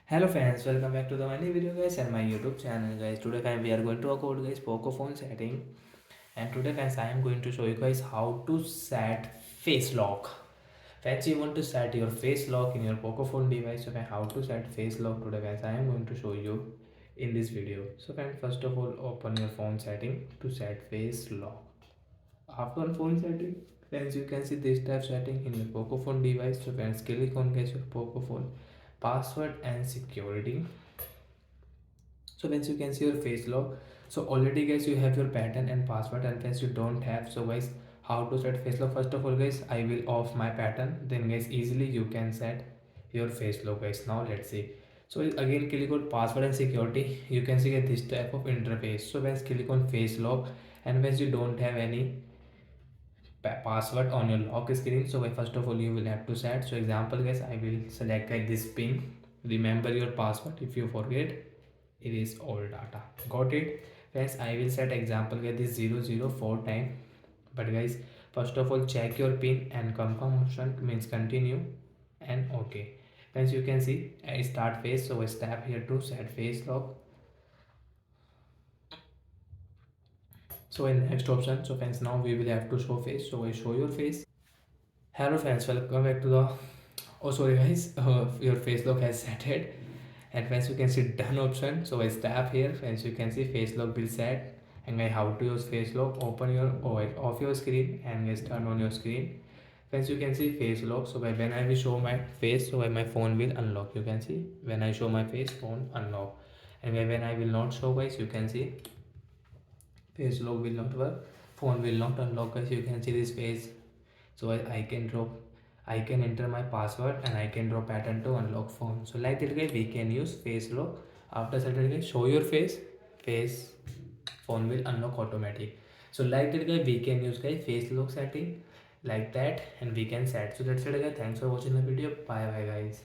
Hello friends, welcome back to the my new video guys and my YouTube channel guys. Today guys we are going to talk about guys Poco phone setting, and today guys I am going to show you guys how to set face lock. Friends, you want to set your face lock in your Poco phone device. So how to set face lock today guys I am going to show you in this video. So friends, first of all open your phone setting to set face lock. After phone setting, friends, you can see this type setting in your Poco phone device. So friends, click on guys your Poco phone password and security. So once you can see your face lock, so already guys you have your pattern and password, and once you don't have, so guys how to set face lock? First of all guys I will off my pattern, then guys easily you can set your face lock guys. Now let's see. So again click on password and security, you can see this type of interface. So once click on face lock, and once you don't have any password on your lock screen, so first of all you will have to set. So example guys I will select like this pin, remember your password. If you forget, erase all data. Got it? Guys I will set example get this 004 time, but guys first of all check your pin and confirm option means continue and okay. Guys you can see I start face, so I tap here to set face lock. So in next option, so friends now we will have to show face, so I show your face. Hello friends, welcome back to the, oh sorry guys, your face lock has set it. And once you can see done option, so I tap here. Once you can see face lock will set, and guys how to use face lock, open your off your screen and guys turn on your screen. Once you can see face lock, so when I will show my face, so my phone will unlock. You can see when I show my face, phone unlock. And when I will not show guys, you can see face lock will not work, phone will not unlock guys. You can see this face. So I can drop, I can enter my password and I can draw pattern to unlock phone. So like that guys we can use face lock. After certain guys show your face, face phone will unlock automatic. So like that guys we can use guys face lock setting like that, and we can set. So that's it guys, thanks for watching the video, bye bye guys.